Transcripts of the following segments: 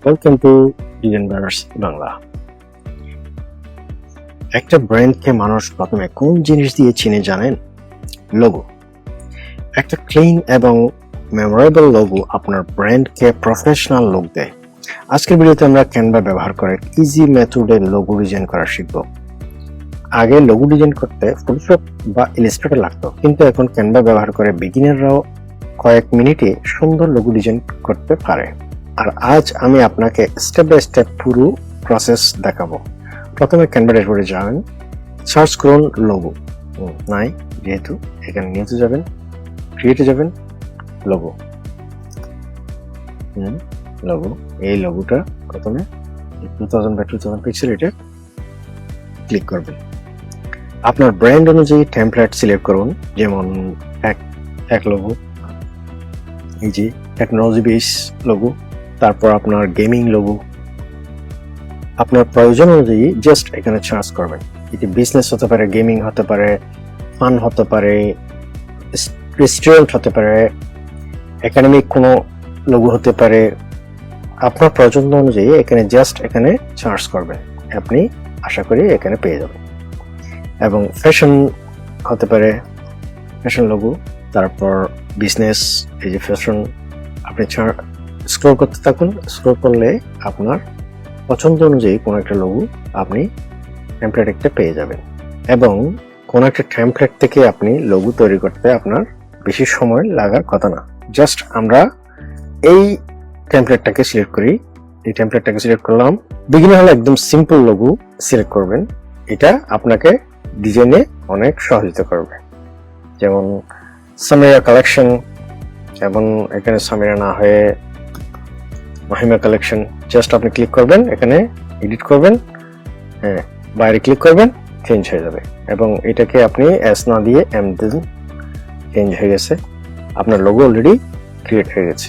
Welcome to design banners Bangla. একটা ব্র্যান্ডকে মানুষ প্রথমে কোন জিনিস দিয়ে চিনে জানেন? লোগো। একটা ক্লিন এবং মেমোরেবল লোগো আপনার ব্র্যান্ডকে প্রফেশনাল লুক দেয়। আজকের ভিডিওতে আমরা ক্যানভা ব্যবহার করে ইজি মেথডে লোগো ডিজাইন করা শিখব। আগে লোগো ডিজাইন করতে ফটোশপ বা ইলাস্ট্রেটর লাগতো, কিন্তু এখন ক্যানভা ব্যবহার করে বিগিনাররাও কয়েক মিনিটে সুন্দর লোগো ডিজাইন করতে পারে। আর আজ আমি আপনাকে স্টেপ বাই স্টেপ পুরো প্রসেস দেখাবো। প্রথমে ক্যানভা ড্যাশবোর্ডে যাবেন, সার্চ করুন লোগো। নাই যেহেতু এখানে নিউতে যাবেন, ক্রিয়েটে যাবেন, লোগো। লোগো, এই লোগোটা প্রথমে 2000 by 2000 পিক্সেল এটা ক্লিক করবেন। আপনার ব্র্যান্ড অনুযায়ী টেমপ্লেট সিলেক্ট করুন, যেমন এক লোগো, এই যে টেকনোলজি বেস লোগো, তারপর আপনার গেমিং লোগো। আপনার প্রয়োজন অনুযায়ী জাস্ট এখানে চার্জ করবেন। এটি বিজনেস হতে পারে, গেমিং হতে পারে, ফান হতে পারে, রেস্টুরেন্ট হতে পারে, একাডেমিক কোনো লোগো হতে পারে। আপনার প্রয়োজন অনুযায়ী এখানে জাস্ট এখানে চার্জ করবেন, আপনি আশা করি এখানে পেয়ে যাবেন। এবং ফ্যাশন হতে পারে, ফ্যাশন লোগো, তারপর বিজনেস, এই যে ফ্যাশন। আপনি স্ক্রল করতে থাকুন, স্ক্রল করলে আপনার পছন্দ অনুযায়ী কোনো একটা লোগো আপনি টেমপ্লেট একটা পেয়ে যাবেন। এবং কোনো একটা টেমপ্লেট থেকে আপনি লোগো তৈরি করতে আপনার বেশি সময় লাগার কথা না। জাস্ট আমরা এই টেমপ্লেটটাকে সিলেক্ট করি, এই টেমপ্লেটটাকে সিলেক্ট করলাম। বিগিনার হলে একদম সিম্পল লোগো সিলেক্ট করবেন, এটা আপনাকে ডিজাইনে অনেক সহযোগিতা করবে। যেমন সামিরা কালেকশন, এবং এখানে সামিরা না হয়ে মাহিমা কালেকশন। জাস্ট আপনি ক্লিক করবেন, এখানে এডিট করবেন, হ্যাঁ বাইরে ক্লিক করবেন, চেঞ্জ হয়ে যাবে। এবং এটাকে আপনি এস না দিয়ে এম দিন, চেঞ্জ হয়ে গেছে, আপনার লোগো অলরেডি ক্রিয়েট হয়ে গেছে।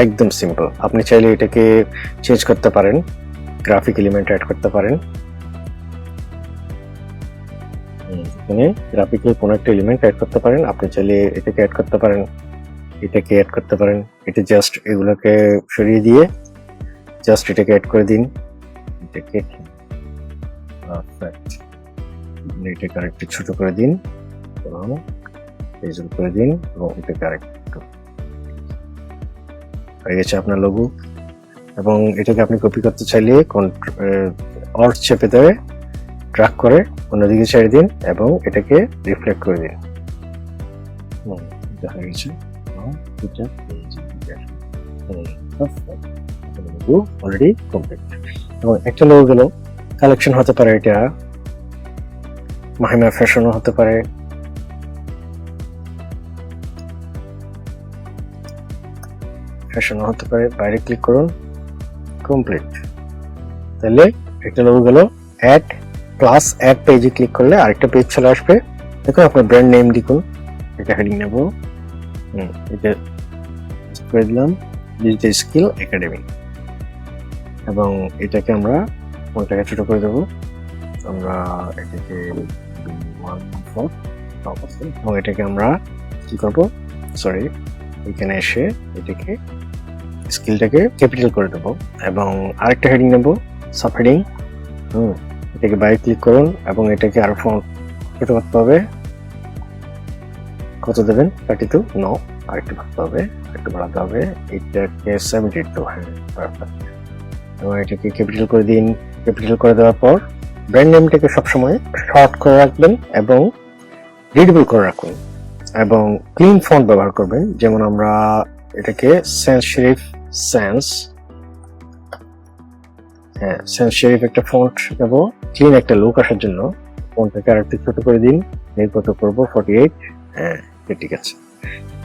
একদম সিম্পল। আপনি চাইলে এটাকে চেঞ্জ করতে পারেন, গ্রাফিক এলিমেন্ট অ্যাড করতে পারেন। এখানে গ্রাফিকের কোনো একটা এলিমেন্ট অ্যাড করতে পারেন। আপনি চাইলে এটাকে অ্যাড করতে পারেন, এটাকে অ্যাড করতে পারেন। এটা জাস্ট এগুলোকে সরিয়ে দিয়ে জাস্ট এটাকে অ্যাড করে দিন। এটাকে পারফেক্ট, এটাকে আরেকটু ছোট করে দিন, রেজুম করে দিন, এবং এটাকে আরেকটু হয়ে গেছে আপনার লোগো। এবং এটাকে আপনি কপি করতে চাইলে অল্ট চেপে দেবে, ড্র্যাগ করে অন্যদিকে ছেড়ে দিন এবং এটাকে রিফ্লেক্ট করে দিন। এটা হয়ে গেছে। Already complete. এবং একটা লোগো গেল, কালেকশন হতে পারে, এটা মাহিমা ফ্যাশনও হতে পারে, ফ্যাশনও হতে পারে। বাইরে ক্লিক করুন, কমপ্লিট। তাহলে একটা লোগো গেল। অ্যাড প্লাস অ্যাড পেজে ক্লিক করলে আরেকটা পেজ চলে আসবে। দেখুন আপনার ব্র্যান্ড নেম লিখুন, এটা হেডিং নেব, এটা করে দিলাম ডিজিটাল স্কিল একাডেমি। এবং এটাকে আমরা কোনটাকে ছোট করে দেবো, আমরা এটাকে 1.4 এবং এটাকে আমরা কি করবো, সরি এখানে এসে এটাকে স্কিলটাকে ক্যাপিটাল করে দেবো। এবং আরেকটা হেডিং নেব, সাব হেডিং। এটাকে বাইরে ক্লিক করুন এবং এটাকে আরো ফন্ট ছোট করতে হবে। কত দেবেন? 32? নো, আরেকটু বাড়াতে হবে, একটু বাড়াতে হবে। এটাকে 72, হ্যাঁ পারফেক্ট। এবং এটাকে ক্যাপিটাল করে দিন। ক্যাপিটাল করে দেওয়ার পর ব্র্যান্ড নেমটাকে সবসময় শর্ট করে রাখবেন এবং রিডেবল করে রাখুন। এবং ক্লিন ফন্ট ব্যবহার করবেন, যেমন আমরা এটাকে সেন্স শেরিফ, সেন্স শেরিফ একটা ফন্ট নেব, ক্লিন একটা লুক আসার জন্য। ফন্টটাকে আরেকটু ছোট করে দিন, কত করবো 48, হ্যাঁ ঠিক আছে।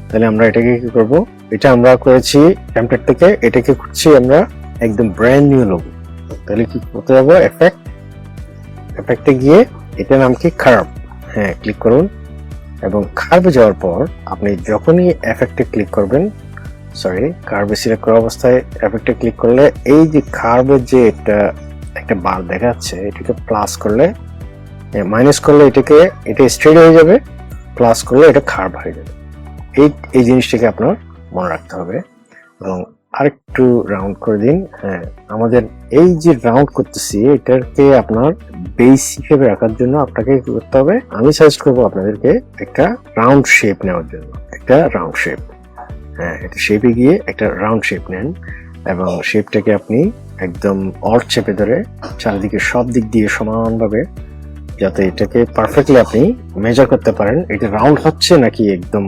তাহলে আমরা এটাকে কি করব, এটা আমরা করেছি টেমপ্লেট থেকে, এটাকে করছি আমরা একদম ব্র্যান্ড নিউ লোগো। তাহলে কি করতে যাবো, এফেক্টে গিয়ে এটার নাম কি, কার্ভ, হ্যাঁ ক্লিক করুন। এবং কার্ভে যাওয়ার পর আপনি যখনই এফেক্টে ক্লিক করবেন, সরি কার্ভে সিলেক্ট করা অবস্থায় এফেক্টে ক্লিক করলে এই যে কার্ভের যে একটা বার দেখা যাচ্ছে, এটাকে প্লাস করলে, মাইনাস করলে এটা স্ট্রেট হয়ে যাবে, প্লাস করলে এটা কার্ভ হয়ে যাবে। এই জিনিসটাকে আপনার মনে রাখতে হবে। এবং আরেকটু রাউন্ড করে দিন। হ্যাঁ, আমাদের এই যে রাউন্ড করতেছি এটাকে আপনার বেস হিসেবে রাখার জন্য আপনাকে কি করতে হবে, আমি সাজেস্ট করবো আপনাদেরকে একটা রাউন্ড শেপ নেওয়ার জন্য। একটা রাউন্ড শেপ, হ্যাঁ, এটা শেপে গিয়ে একটা রাউন্ড শেপ নেন এবং শেপটাকে আপনি একদম অড শেপে ধরে চারিদিকে সব দিক দিয়ে সমানভাবে, যাতে এটাকে পারফেক্টলি আপনি মেজার করতে পারেন এটা রাউন্ড হচ্ছে নাকি একদম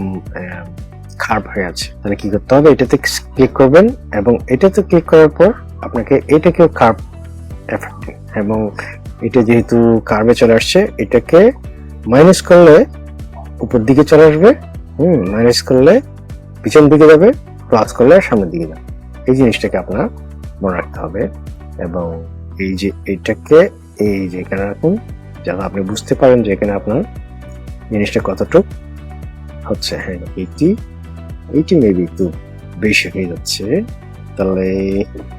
খারাপ হয়ে আছে। তাহলে কি করতে হবে, এটাতে ক্লিক করবেন এবং এটাতে ক্লিক করার পর আপনাকে এটাকেও কার্ভ এফেক্ট দিন এবং এটা যেহেতু কার্ভে চলে আসছে এটাকে মাইনাস করলে উপর দিকে চলে আসবে, মাইনাস করলে পিছন দিকে যাবে, প্লাস করলে সামনের দিকে যাবে। এই জিনিসটাকে আপনার মনে রাখতে হবে এবং এই যে এইটাকে এই যে এখানে রাখুন, যাতে আপনি বুঝতে পারেন যে এখানে আপনার জিনিসটা কতটুকু হচ্ছে। হ্যাঁ, এইটি মেবি একটু বেশি হয়ে যাচ্ছে, তাহলে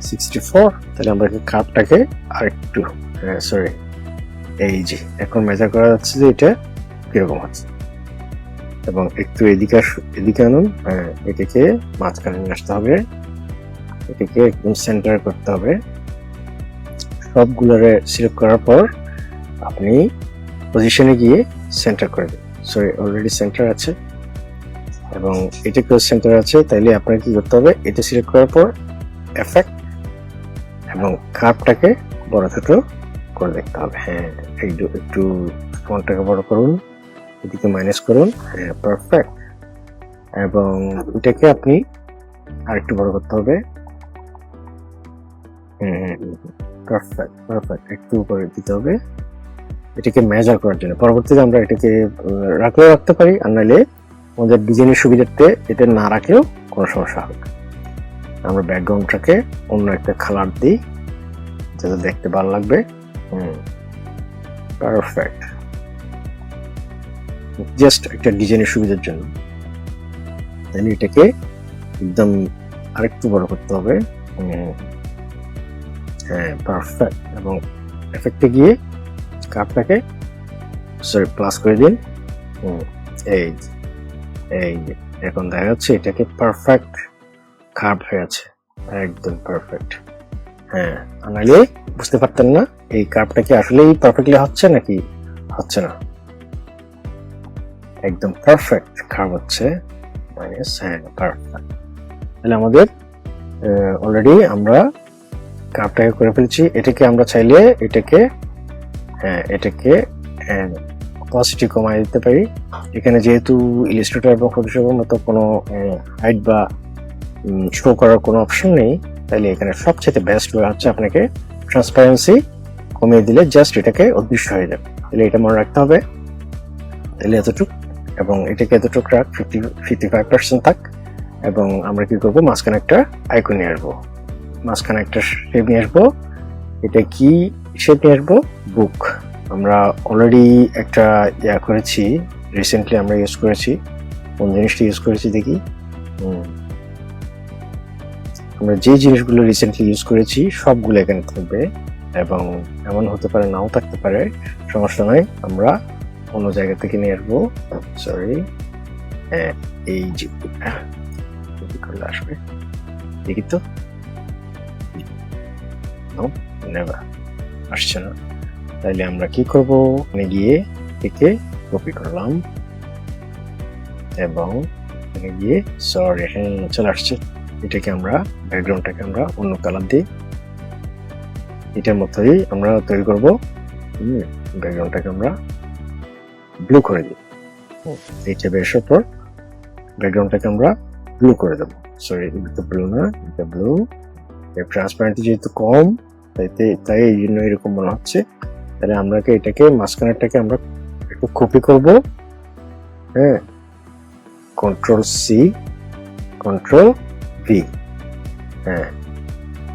64। তাহলে আমরা কার্ভটাকে আরেকটু, সরি, এই যে এখন মেজার করা যাচ্ছে যে এটা কিরকম হচ্ছে এবং একটু এদিকে আনুন। হ্যাঁ, এটাকে মাঝখানে নিয়ে আসতে হবে, এটাকে একদম সেন্টার করতে হবে। সবগুলোরে সিলেক্ট করার পর আপনি পজিশনে গিয়ে সেন্টার করে দিন। সরি, অলরেডি সেন্টার আছে এবং এটাকেও সেন্টার আছে। তাইলে আপনাকে কি করতে হবে, এটা সিলেক্ট করার পর এফেক্ট এবং কার্ভটাকে বড় ছোট করে দেখতে হবে। হ্যাঁ, একটু ফন্টটাকে বড় করুন, এদিকে মাইনাস করুন। হ্যাঁ, পারফেক্ট। এবং এটাকে আপনি আরেকটু বড় করতে হবে। পারফেক্ট, একটু উপরে দিতে হবে এটাকে মেজার করার জন্য। পরবর্তীতে আমরা এটাকে রাখলেও রাখতে পারি, আর নাহলে আমাদের ডিজাইনের সুবিধার্থে এটা না রাখলেও কোনো সমস্যা হবে না। আমরা ব্যাকগ্রাউন্ডটাকে অন্য একটা কালার দিই যাতে দেখতে ভালো লাগবে। পারফেক্ট, জাস্ট একটা ডিজাইনের সুবিধার জন্য। তাহলে এটাকে একদম আরেকটু বড় করতে হবে। হ্যাঁ, পারফেক্ট। এবং এফেক্টে গিয়ে কার্ভটাকে প্লাস করে দিন। এই এখন দেখা যাচ্ছে এটাকে পারফেক্ট কার্ভ হয়ে আছে, একদম পারফেক্ট। হ্যাঁ, নাহলে বুঝতে পারতেন না এই কার্ভটা কি আসলেই পারফেক্টলি হচ্ছে নাকি হচ্ছে না। একদম পারফেক্ট কার্ভ হচ্ছে, মাইনাস। হ্যাঁ, পারফেক্ট। তাহলে আমাদের অলরেডি আমরা কার্ভটাকে করে ফেলছি। এটাকে আমরা চাইলে এটাকে অপাসিটি কমাই দিতে পারি। এখানে যেহেতু ইলাস্ট্রেটর এবং ফটোশপের মতো কোনো হাইট বা শো করার কোনো অপশন নেই, তাহলে এখানে সবচেয়ে বেস্ট ওয়ে হচ্ছে আপনাকে ট্রান্সপারেন্সি কমিয়ে দিলে জাস্ট এটাকে অদৃশ্য হয়ে যাবে। তাহলে এটা মনে রাখতে হবে। তাহলে এতটুক এবং এটাকে এতটুক রাখ, 55% থাক। এবং আমরা কি করবো, মাঝখানে একটা আইকন নিয়ে আসবো, মাঝখানে একটা শেপ নিয়ে আসবো। এটা কি শেপ নিয়ে আসবো, বুক। আমরা অলরেডি একটা করেছি, রিসেন্টলি আমরা ইউজ করেছি। কোন জিনিসটা ইউজ করেছি দেখি। আমরা যে জিনিসগুলো রিসেন্টলি ইউজ করেছি সবগুলো এখানে থাকবে এবং এমন হতে পারে নাও থাকতে পারে, সমস্যা নয়। আমরা অন্য জায়গা থেকে নিয়ে আসবো। সরি, এই যে করলে আসবে দেখি তো, আসছে না। তাইলে আমরা কি করব, গিয়ে একে কপি করলাম এবং গিয়ে সরি, হ্যাঁ চলে আসছে। এটাকে আমরা ব্যাকগ্রাউন্ডটাকে আমরা অন্য কালার দিই, এটার মতোই আমরা তৈরি করব। ব্যাকগ্রাউন্ডটাকে আমরা ব্লু করে দিই। এই ট্যাবে আসার পর ব্যাকগ্রাউন্ডটাকে আমরা ব্লু করে দেবো। সরি, এটা ব্লু না, এটা ব্লু। ট্রান্সপারেন্সি যেহেতু কম, তাই এই জন্য এরকম মনে হচ্ছে। তাহলে আমরা এটাকে মাঝখানেরটাকে আমরা একটু কপি করব। হ্যাঁ, Ctrl+C Ctrl+V। হ্যাঁ,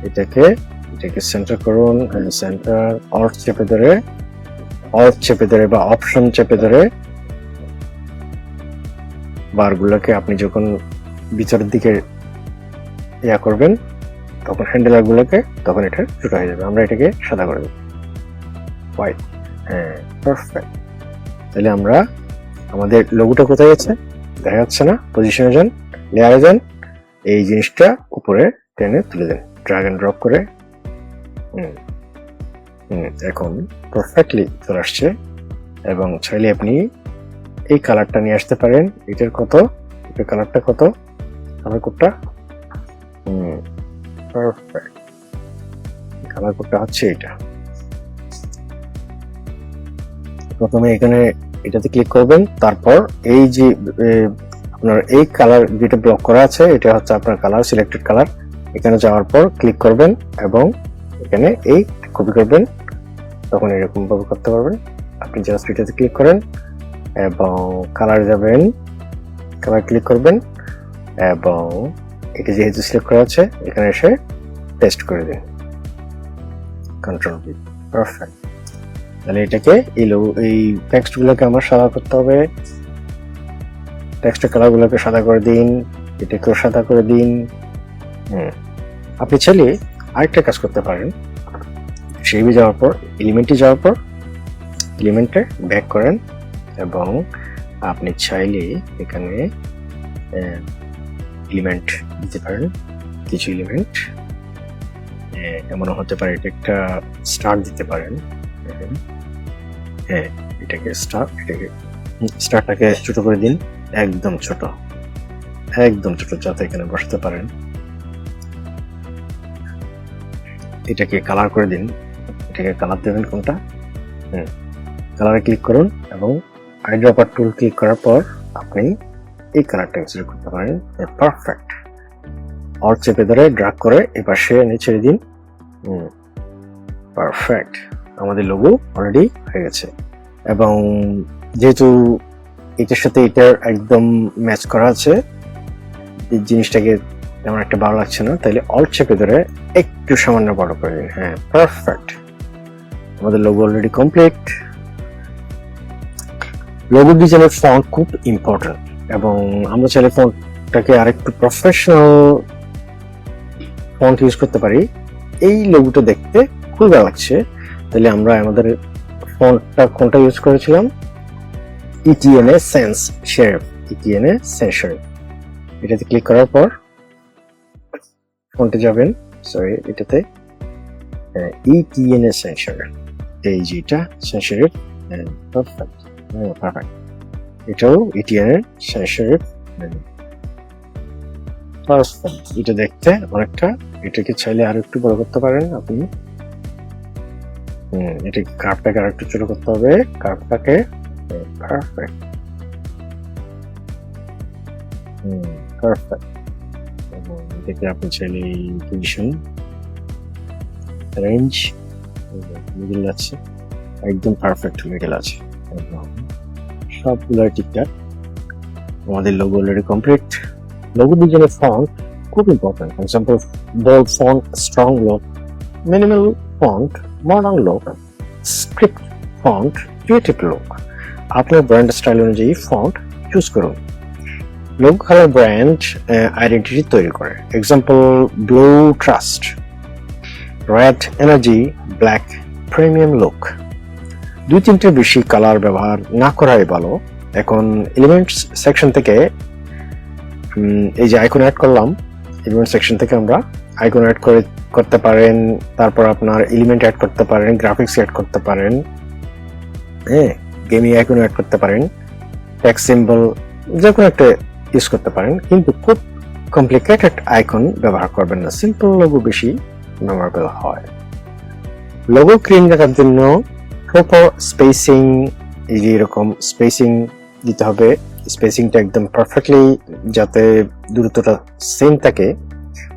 এটাকে সেন্টার করুন। সেন্টার, অল্ট চেপে ধরে বা অপশন চেপে ধরে বারগুলোকে আপনি যখন ভিতরের দিকে করবেন তখন হ্যান্ডেলার গুলোকে, তখন এটা ছোট হয়ে যাবে। আমরা এটাকে সাদা করে দেব, হোয়াইট। হ্যাঁ, পারফেক্ট। তাহলে আমরা আমাদের লোগোটা কোথায় আছে দেখা যাচ্ছে না, পজিশনে যান, লেয়ারে যান, এই জিনিসটা উপরে টেনে তুলে দেন, ড্র্যাগ এন্ড ড্রপ করে। এখন পারফেক্টলি চলে আসছে। এবং চাইলে আপনি এই কালারটা নিয়ে আসতে পারেন। এটার কালারটা কত, কালার কোডটা পারফেক্ট। কালার কোডটা হচ্ছে এটা। প্রথমে এখানে এটাতে ক্লিক করবেন, তারপর এই যে আপনার এই কালার যেটা ব্লক করা আছে এটা হচ্ছে আপনার কালার, সিলেক্টেড কালার। এখানে যাওয়ার পর ক্লিক করবেন এবং এখানে এই কপি করবেন, তখন এরকম ভাবে করতে পারবেন। আপনি জাস্ট এটাতে ক্লিক করেন এবং কালার যাবেন, কালার ক্লিক করবেন এবং এটা যেহেতু সিলেক্ট করা আছে এখানে এসে পেস্ট করে দিন, কন্ট্রোল ভি। পারফেক্ট। তাহলে এটাকে এই টেক্সট গুলোকে আমার সাদা করতে হবে। টেক্সটের কালার গুলোকে সাদা করে দিন, এটাকেও সাদা করে দিন। আপনি চাইলে আরেকটা কাজ করতে পারেন। শেপে যাওয়ার পর এলিমেন্টে যাওয়ার পর এলিমেন্টে ব্যাক করেন এবং আপনি চাইলে এখানে এলিমেন্ট দিতে পারেন। কিছু এলিমেন্ট এমন হতে পারে, এটা একটা স্টার দিতে পারেন। হ্যাঁ, এটাকে স্টারটাকে ছোট করে দিন, একদম ছোট যাতে এখানে বসাতে পারেন। এটাকে কালার করে দিন, এটাকে কালার দেবেন কোনটা, কালারে ক্লিক করুন এবং আইড্রপার টুল ক্লিক করার পর আপনি এই কালারটা সিলেক্ট করতে পারেন। পারফেক্ট। অল চেপে ধরে ড্র্যাগ করে এপাশে নিচে দিন। পারফেক্ট। আমাদের লোগো অলরেডি হয়ে গেছে। এবং যেহেতু এটার সাথে এটার একদম ম্যাচ করা আছে, এই জিনিসটাকে তেমন একটা ভালো লাগছে না, তাইলে অল্ট চেপে ধরে একটু সামান্য বড় করে দিন। হ্যাঁ, পারফেক্ট। আমাদের লোগো অলরেডি কমপ্লিট। লোগো ডিজাইনের ফন্ট খুব ইম্পর্টেন্ট এবং আমরা চাইলে ফন্টটাকে আরেকটু প্রফেশনাল ফন্ট ইউজ করতে পারি। এই লোগোটা দেখতে খুব ভালো লাগছে, তাহলে আমরা আমাদের ফন্টটা কোনটা ইউজ করেছিলাম, ETNA Sans Serif। ETNA Sans Serif এটাতে ক্লিক করার পর ফন্টে যাবেন, সরি এটাতে ETNA Sans Serif, এই যেটা Sans Serif। পারফেক্ট। পারফেক্ট। এটাও ETNA Sans Serif। পারফেক্ট। এটা দেখতে অনেকটা, এটাকে চাইলে আরো একটু বড় করতে পারেন আপনি। এটা কার্ভটাকে আর একটু ছোট করতে হবে, কার্ভটাকে। পারফেক্ট। পারফেক্ট। এবং এটাকে আপনি চাইলে পজিশন, রেঞ্জ, মিডল আছে, একদম পারফেক্ট মিডল আছে, সবগুলো ঠিকঠাক। আমাদের লোগো অলরেডি কমপ্লিট। লোগো ডিজাইনের ফন্ট খুব important. For example, bold font, strong look, minimal font, modern look, script font, creative look. আপনার ব্র্যান্ড স্টাইল অনুযায়ী ফন্ট চুজ করুন। লোগো কালার ব্র্যান্ড আইডেন্টিটি তৈরি করে। Example, blue trust, red energy, black premium look. 2-3টের বেশি colour ব্যবহার না করাই ভালো। এখন এলিমেন্টস সেকশন থেকে এই যে আইকন অ্যাড করলাম, এলিমেন্ট সেকশন থেকে আমরা আইকন অ্যাড করতে পারেন, তারপর আপনার এলিমেন্ট অ্যাড করতে পারেন, গ্রাফিক্স অ্যাড করতে পারেন, গেমিং আইকন অ্যাড করতে পারেন, টেক্সট সিম্বল, যে কোনো একটা ইউজ করতে পারেন। কিন্তু খুব কমপ্লিকেটেড আইকন ব্যবহার করবেন না, সিম্পল লোগো বেশি মেমোরেবল হয়। লোগো ক্লিন রাখার জন্য প্রপার স্পেসিং, এই যে এরকম স্পেসিং দিতে হবে। স্পেসিংটা একদম পারফেক্টলি, যাতে দূরত্বটা সেম থাকে,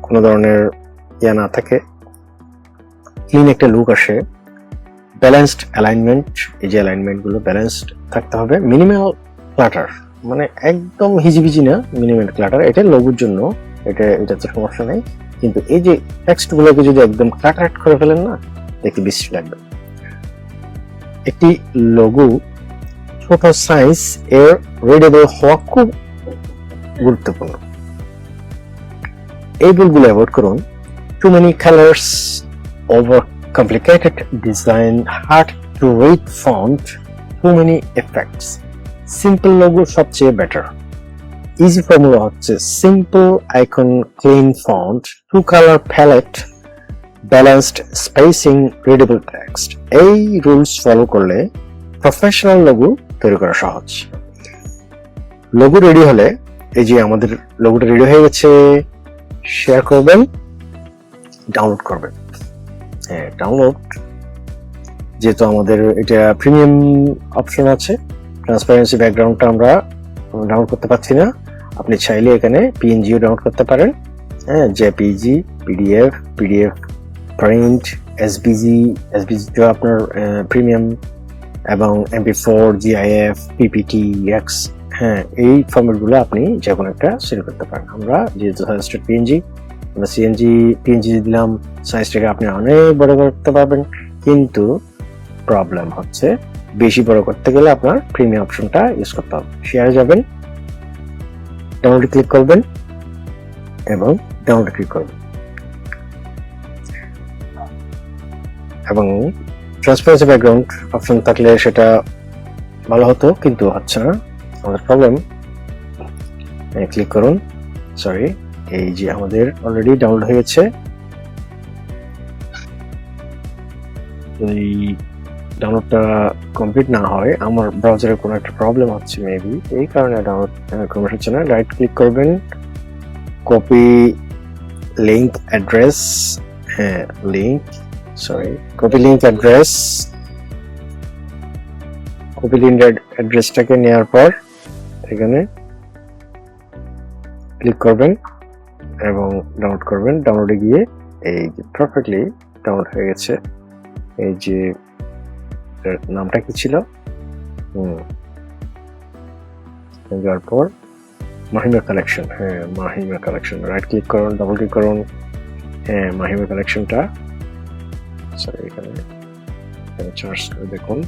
কোনো ধরনের না থাকে, ক্লিন একটা লুক আসে। ব্যালেন্সড অ্যালাইনমেন্ট, এই যে অ্যালাইনমেন্ট গুলো ব্যালেন্সড থাকতে হবে। মিনিমাল ক্লাটার, মানে একদম হিজিবিজি না, মিনিমাল ক্লাটার। এটা লোগোর জন্য, এটাতে সমস্যা নেই, কিন্তু এই যে টেক্সট গুলোকে যদি একদম ক্লাটার করে ফেলেন না, দেখতে বিশ্রী লাগবে। একটি লোগো ছোট সাইজ এর রিডেবল হওয়া খুব গুরুত্বপূর্ণ। এই ভুলগুলো অ্যাভয়েড করুন। Too many colours, over complicated design, hard to read font, too many effects. Simple logo সবচেয়ে বেটার। ইজি ফর্মুলা হচ্ছে simple icon, clean font, 2 color palette, balanced spacing, readable text. এই রুলস ফলো করলে professional logo তৈরি করা সহজ। Logo ready হলে, এই যে আমাদের লোগোটা রেডি হয়ে গেছে, শেয়ার করবেন, ডাউনলোড করবেন। হ্যাঁ, ডাউনলোড, যেহেতু আমাদের এটা প্রিমিয়াম অপশন আছে, ট্রান্সপারেন্সি ব্যাকগ্রাউন্ডটা আমরা ডাউনলোড করতে পারছি না। আপনি চাইলে এখানে পিএনজিও ডাউনলোড করতে পারেন, হ্যাঁ, জেপিজি, পিডিএফ প্রিন্ট, এসবিজি তো আপনার প্রিমিয়াম, এবং এমপি4, জিআইএফ, পিপিটি, এক্স, হ্যাঁ, এই ফরম্যাটগুলো আপনি যে কোনো একটা সিলেক্ট করতে পারেন। আমরা যেহেতু সাজেস্টেড পিএনজি, আমরা পিএনজি দিলাম, সাইজটাকে আপনি অনেক বড় করতে পারবেন, কিন্তু প্রবলেম হচ্ছে বেশি বড় করতে গেলে আপনার প্রিমিয়াম অপশনটা ইউজ করতে হবে। শেয়ারে যাবেন, ডাউনলোড ক্লিক করবেন এবং ডাউনলোড ক্লিক করবেন, এবং ট্রান্সপারেন্সি ব্যাকগ্রাউন্ড অপশন থাকলে সেটা ভালো হতো, কিন্তু হচ্ছে না, আমাদের প্রবলেম। ক্লিক করুন, সরি, এই যে আমাদের অলরেডি ডাউনলোড হয়েছে। এই ডাউনলোডটা কমপ্লিট না হয়, আমার ব্রাউজারে কোনো একটা প্রবলেম হচ্ছে মেবি, এই কারণে ডাউনলোড কমপ্লিট হচ্ছে না। রাইট ক্লিক করবেন, কপি লিংক অ্যাড্রেস, হ্যাঁ, কপি লিংক অ্যাড্রেসটাকে নেওয়ার পর এখানে ক্লিক করবেন এবং ডাউনলোড করবেন। ডাউনলোডে গিয়ে এই যে পারফেক্টলি ডাউনলোড হয়ে গেছে। এই যে নামটা কি ছিল, যাওয়ার পর মাহিমা কালেকশন, হ্যাঁ, মাহিমা কালেকশন, রাইট ক্লিক করুন, ডাবল ক্লিক করুন, হ্যাঁ, মাহিমা কালেকশনটা, সরি, এখানে চার্জ করে দেখুন,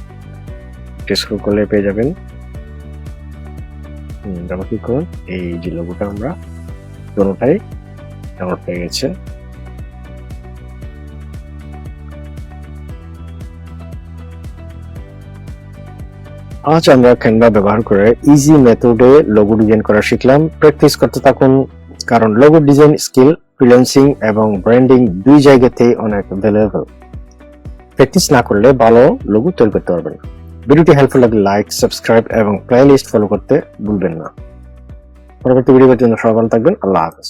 স্ক্রল করলে পেয়ে যাবেন। ডাবল ক্লিক করুন, এই যে লোগোটা আমরা দোনোটাই ডাউনলোড হয়ে গেছে। আজ আমরা ক্যানভা ব্যবহার করে ইজি মেথডে লোগো ডিজাইন করা শিখলাম। প্র্যাকটিস করতে থাকুন, কারণ লোগো ডিজাইন স্কিল ফ্রিল্যান্সিং এবং ব্র্যান্ডিং দুই জায়গাতেই অনেক ভ্যালুয়েবল। প্র্যাকটিস না করলে ভালো লোগো তৈরি করতে পারবেন না। ভিডিওটি হেল্পফুল লাগলে লাইক, সাবস্ক্রাইব এবং প্লেলিস্ট ফলো করতে ভুলবেন না। পরবর্তী ভিডিওর জন্য সবাই ভালো থাকবেন। আল্লাহ হাফেজ।